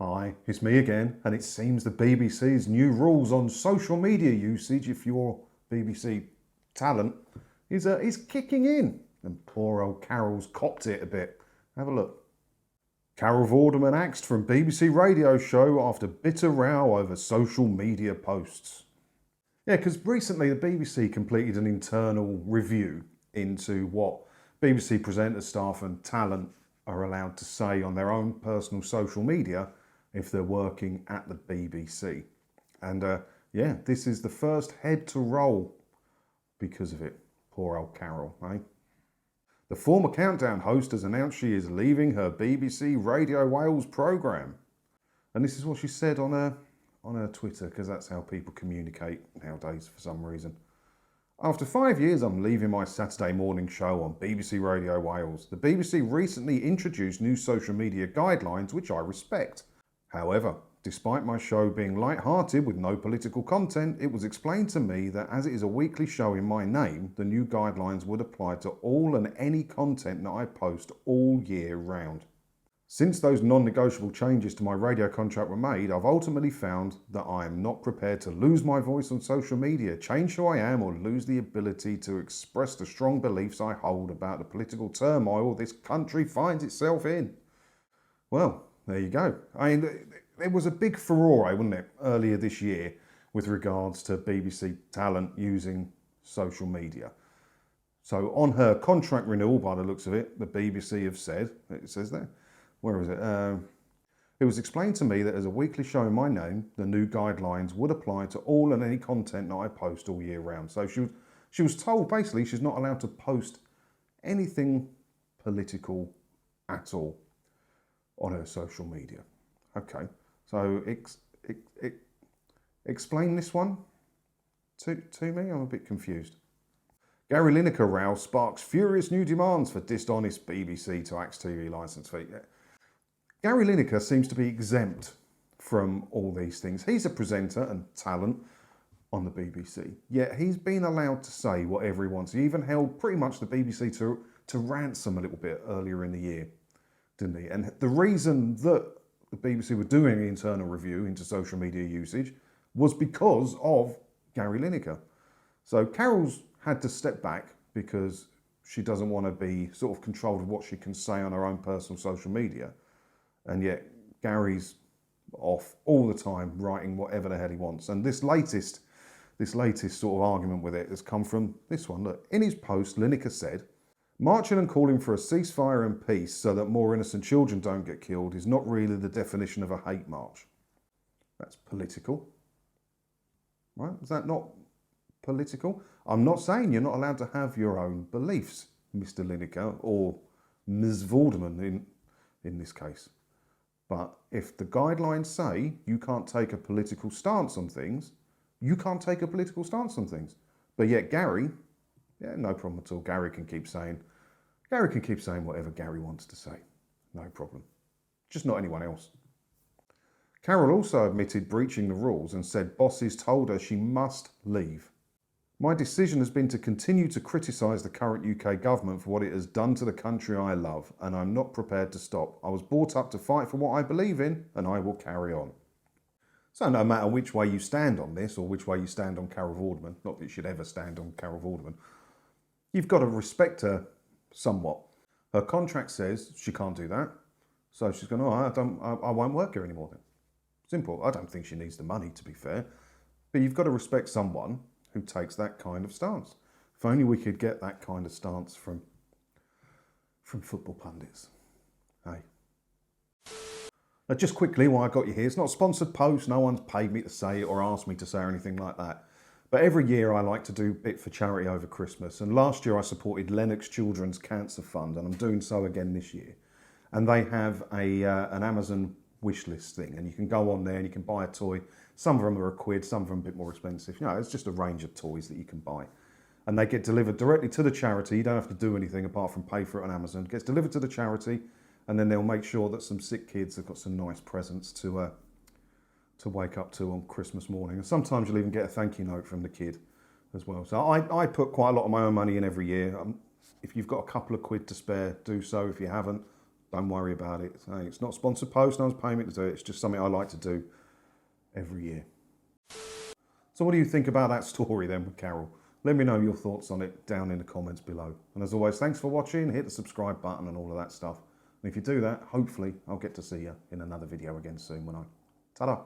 Hi, it's me again, and it seems the BBC's new rules on social media usage, if you're BBC talent, is kicking in. And poor old Carol's copped it a bit. Have a look. Carol Vorderman axed from BBC radio show after bitter row over social media posts. Yeah, because recently the BBC completed an internal review into what BBC presenters, staff and talent are allowed to say on their own personal social media if they're working at the BBC. And yeah, this is the first head to roll because of it. Poor old Carol, eh? The former Countdown host has announced she is leaving her BBC Radio Wales programme. And this is what she said on her Twitter, because that's how people communicate nowadays for some reason. After 5 years, I'm leaving my Saturday morning show on BBC Radio Wales. The BBC recently introduced new social media guidelines, which I respect. However, despite my show being light-hearted with no political content, it was explained to me that as it is a weekly show in my name, the new guidelines would apply to all and any content that I post all year round. Since those non-negotiable changes to my radio contract were made, I've ultimately found that I am not prepared to lose my voice on social media, change who I am, or lose the ability to express the strong beliefs I hold about the political turmoil this country finds itself in. Well, there you go. I mean, there was a big furore, wasn't it, earlier this year with regards to BBC talent using social media. So on her contract renewal, by the looks of it, the BBC have said, it says there, where is it? It was explained to me that as a weekly show in my name, the new guidelines would apply to all and any content that I post all year round. So she was told basically she's not allowed to post anything political at all on her social media. Okay, so explain this one to me. I'm a bit confused. Gary Lineker row sparks furious new demands for dishonest BBC to Axe TV licence fee. Gary Lineker seems to be exempt from all these things. He's a presenter and talent on the BBC, yet he's been allowed to say whatever he wants. He even held pretty much the BBC to ransom a little bit earlier in the year, didn't he? And the reason that the BBC were doing an internal review into social media usage was because of Gary Lineker. So Carol's had to step back because she doesn't want to be sort of controlled with what she can say on her own personal social media. And yet Gary's off all the time writing whatever the hell he wants. And this latest sort of argument with it has come from this one. Look, in his post, Lineker said, "Marching and calling for a ceasefire and peace so that more innocent children don't get killed is not really the definition of a hate march." That's political. Right? Is that not political? I'm not saying you're not allowed to have your own beliefs, Mr. Lineker, or Ms. Vorderman in this case. But if the guidelines say you can't take a political stance on things, you can't take a political stance on things. But yet Gary, yeah, no problem at all. Gary can keep saying whatever Gary wants to say. No problem. Just not anyone else. Carol also admitted breaching the rules and said bosses told her she must leave. "My decision has been to continue to criticise the current UK government for what it has done to the country I love, and I'm not prepared to stop. I was brought up to fight for what I believe in, and I will carry on." So no matter which way you stand on this, or which way you stand on Carol Vorderman, not that you should ever stand on Carol Vorderman, you've got to respect her somewhat. Her contract says she can't do that, so she's going, I won't work here anymore then. Simple. I don't think she needs the money, to be fair, but you've got to respect someone who takes that kind of stance. If only we could get that kind of stance from football pundits. Hey. Now just quickly, while I got you here, it's not a sponsored post, no one's paid me to say it or asked me to say or anything like that. But every year I like to do a bit for charity over Christmas, and last year I supported Lennox Children's Cancer Fund, and I'm doing so again this year. And they have an Amazon wish list thing, and you can go on there and you can buy a toy. Some of them are £1, some of them a bit more expensive. You know, it's just a range of toys that you can buy. And they get delivered directly to the charity. You don't have to do anything apart from pay for it on Amazon. It gets delivered to the charity, and then they'll make sure that some sick kids have got some nice presents to wake up to on Christmas morning. And sometimes you'll even get a thank you note from the kid as well. So I put quite a lot of my own money in every year. If you've got a couple of quid to spare, do so. If you haven't, Don't worry about it. Hey, it's not a sponsored post, no one's paying me to do it. It's just something I like to do every year. So what do you think about that story then with Carol? Let me know your thoughts on it down in the comments below. And as always, thanks for watching. Hit the subscribe button and all of that stuff. And if you do that, hopefully I'll get to see you in another video again soon when I... Ta-da!